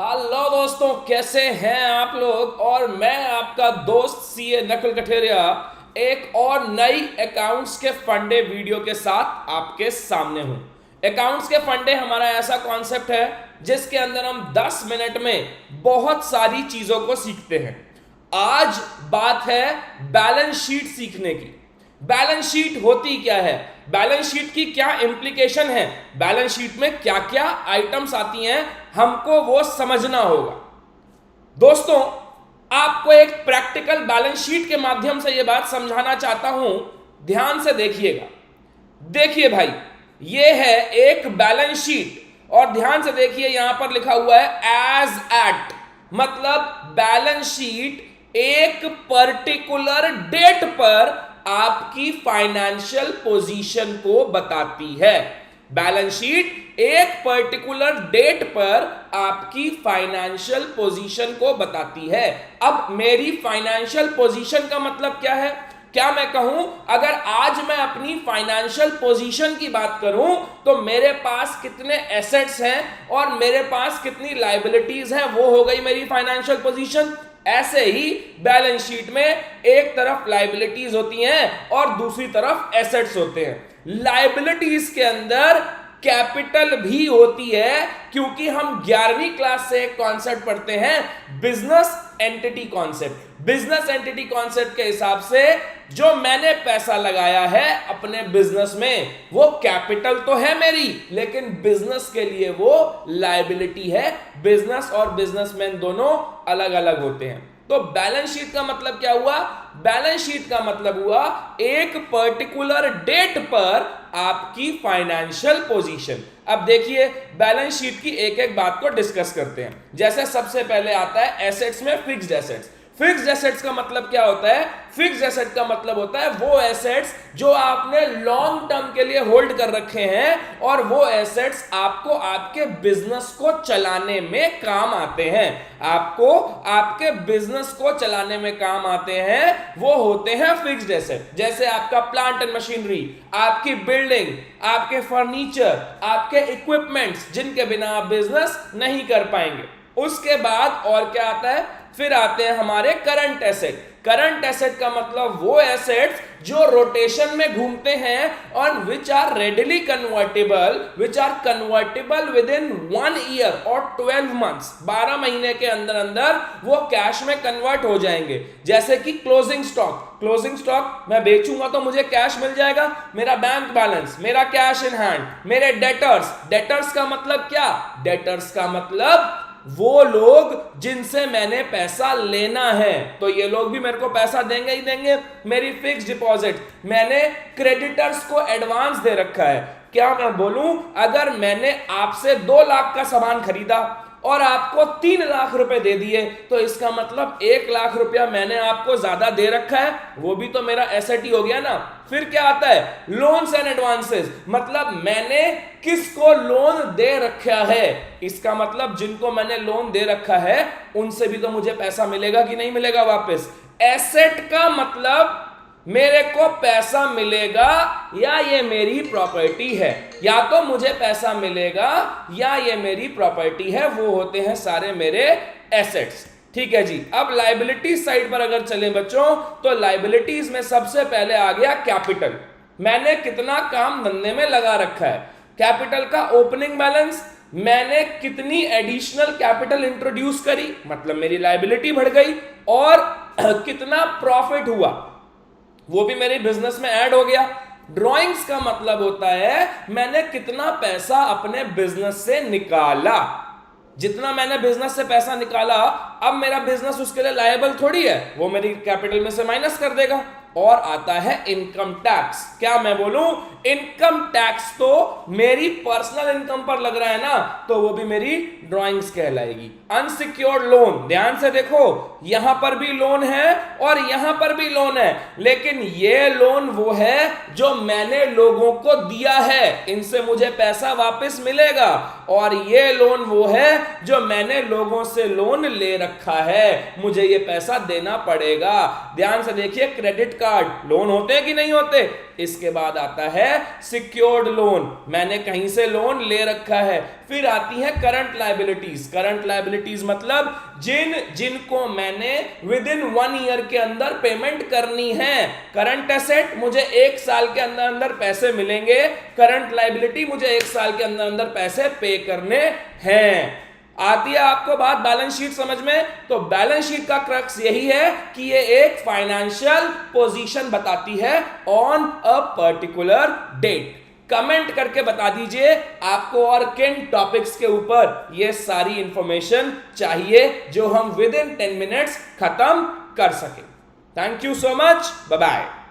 Hello दोस्तों, कैसे हैं आप लोग। और मैं आपका दोस्त सीए नकुल कठेरिया एक और नई अकाउंट्स के फंडे वीडियो के साथ आपके सामने हूं। अकाउंट्स के फंडे हमारा ऐसा कॉन्सेप्ट है जिसके अंदर हम 10 मिनट में बहुत सारी चीजों को सीखते हैं। आज बात है बैलेंस शीट सीखने की। बैलेंस शीट होती क्या है, बैलेंस शीट की क्या इंप्लीकेशन है, बैलेंस शीट में क्या क्या आइटम्स आती हैं, हमको वो समझना होगा। दोस्तों, आपको एक प्रैक्टिकल बैलेंस शीट के माध्यम से ये बात समझाना चाहता हूं। ध्यान से देखिएगा। देखिए भाई, ये है एक बैलेंस शीट और ध्यान से देखिए, यहां पर लिखा हुआ है एज एट, मतलब बैलेंस शीट एक पर्टिकुलर डेट पर आपकी फाइनेंशियल पोजीशन को बताती है। बैलेंस शीट एक पर्टिकुलर डेट पर आपकी फाइनेंशियल पोजीशन को बताती है। अब मेरी फाइनेंशियल पोजीशन का मतलब क्या है? क्या मैं कहूं, अगर आज मैं अपनी फाइनेंशियल पोजीशन की बात करूं तो मेरे पास कितने एसेट्स हैं और मेरे पास कितनी लायबिलिटीज हैं, वो हो गई मेरी फाइनेंशियल पोजीशन। ऐसे ही बैलेंस शीट में एक तरफ लायबिलिटीज होती हैं और दूसरी तरफ एसेट्स होते हैं। लायबिलिटीज के अंदर कैपिटल भी होती है, क्योंकि हम 11वीं क्लास से एक कॉन्सेप्ट पढ़ते हैं, business entity concept. Business entity concept के हिसाब से जो मैंने पैसा लगाया है अपने बिजनेस में, वो कैपिटल तो है मेरी, लेकिन बिजनेस के लिए वो लायबिलिटी है। बिजनेस और बिजनेसमैन दोनों अलग अलग होते हैं। तो बैलेंस शीट का मतलब क्या हुआ? बैलेंस शीट का मतलब हुआ एक पर्टिकुलर डेट पर आपकी फाइनेंशियल पोजीशन। अब देखिए, बैलेंस शीट की एक एक बात को डिस्कस करते हैं। जैसे सबसे पहले आता है एसेट्स में फिक्स्ड एसेट्स। फिक्स्ड एसेट्स का मतलब क्या होता है? फिक्स्ड एसेट का मतलब होता है वो एसेट्स जो आपने लॉन्ग टर्म के लिए होल्ड कर रखे हैं और वो एसेट्स आपको आपके बिजनेस को चलाने में काम आते हैं। आपको आपके बिजनेस को चलाने में काम आते हैं, वो होते हैं फिक्स्ड एसेट। जैसे आपका प्लांट एंड मशीनरी, आपकी बिल्डिंग, आपके फर्नीचर, आपके इक्विपमेंट्स, जिनके बिना आप बिजनेस नहीं कर पाएंगे। उसके बाद और क्या आता है? फिर आते हैं हमारे करंट एसेट। करंट एसेट का मतलब वो एसेट्स जो रोटेशन में घूमते हैं और which are readily convertible, which are convertible within 1 year और 12 मंथ्स। 12 महीने के अंदर अंदर वो कैश में कन्वर्ट हो जाएंगे। जैसे कि क्लोजिंग स्टॉक। क्लोजिंग स्टॉक मैं बेचूंगा तो मुझे कैश मिल जाएगा, मेरा बैंक बैलेंस, मेरा कैश इन हैंड, मेरे डेटर्स। डेटर्स का मतलब क्या? डेटर्स का मतलब वो लोग जिनसे मैंने पैसा लेना है, तो ये लोग भी मेरे को पैसा देंगे ही देंगे। मेरी फिक्स डिपॉजिट, मैंने क्रेडिटर्स को एडवांस दे रखा है। क्या मैं बोलूं, अगर मैंने आपसे 2 लाख का सामान खरीदा और आपको 3 लाख रुपए दे दिए, तो इसका मतलब 1 लाख रुपया मैंने आपको ज्यादा दे रखा है, वो भी तो मेरा एसेट ही हो गया ना। फिर क्या आता है? लोन्स एंड एडवांसेस, मतलब मैंने किसको लोन दे रखा है। इसका मतलब जिनको मैंने लोन दे रखा है उनसे भी तो मुझे पैसा मिलेगा कि नहीं मिलेगा वापस। एसेट का मतलब मेरे को पैसा मिलेगा या ये मेरी प्रॉपर्टी है, या तो मुझे पैसा मिलेगा या ये मेरी प्रॉपर्टी है, वो होते हैं सारे मेरे एसेट्स। ठीक है जी। अब लायबिलिटीज साइड पर अगर चले बच्चों, तो लायबिलिटीज में सबसे पहले आ गया कैपिटल। मैंने कितना काम धंधे में लगा रखा है। कैपिटल का ओपनिंग बैलेंस, मैंने कितनी एडिशनल कैपिटल इंट्रोड्यूस करी, मतलब मेरी लायबिलिटी बढ़ गई, और कितना प्रॉफिट हुआ, वो भी मेरे बिजनेस में ऐड हो गया। ड्रॉइंग्स का मतलब होता है मैंने कितना पैसा अपने बिजनेस से निकाला। जितना मैंने बिजनेस से पैसा निकाला, अब मेरा बिजनेस उसके लिए लायबल थोड़ी है, वो मेरी कैपिटल में से माइनस कर देगा। और आता है इनकम टैक्स। क्या मैं बोलूं, इनकम टैक्स तो मेरी पर्सनल इनकम पर लग रहा है ना, तो वो भी मेरी ड्राइंग्स कहलाएगी। अनसिक्योर्ड लोन, ध्यान से देखो, यहां पर भी लोन है और यहां पर भी लोन है, लेकिन ये लोन वो है जो मैंने लोगों को दिया है, इनसे मुझे पैसा वापस मिलेगा। और ये लोन वो है जो मैंने लोगों से लोन ले रखा है, मुझे ये पैसा देना पड़ेगा। ध्यान से देखिए, क्रेडिट कार्ड, लोन होते हैं कि नहीं होते। इसके बाद आता है सिक्योर्ड लोन, मैंने कहीं से लोन ले रखा है। फिर आती है करंट लायबिलिटीज। करंट लायबिलिटीज मतलब जिनको मैंने विद इन 1 ईयर के अंदर पेमेंट करनी है। करंट एसेट, मुझे 1 साल के अंदर अंदर पैसे मिलेंगे। करंट लायबिलिटी, मुझे 1 साल के अंदर अंदर पैसे पे करने हैं। आती है आपको बात बैलेंस शीट समझ में। तो बैलेंस शीट का क्रक्स यही है कि ये एक फाइनेंशियल पोजीशन बताती है on a particular date. Comment करके बता दीजिए आपको और किन टॉपिक्स के ऊपर ये सारी इंफॉर्मेशन चाहिए जो हम विद इन 10 मिनट्स खत्म कर सके। Thank you so much, bye bye.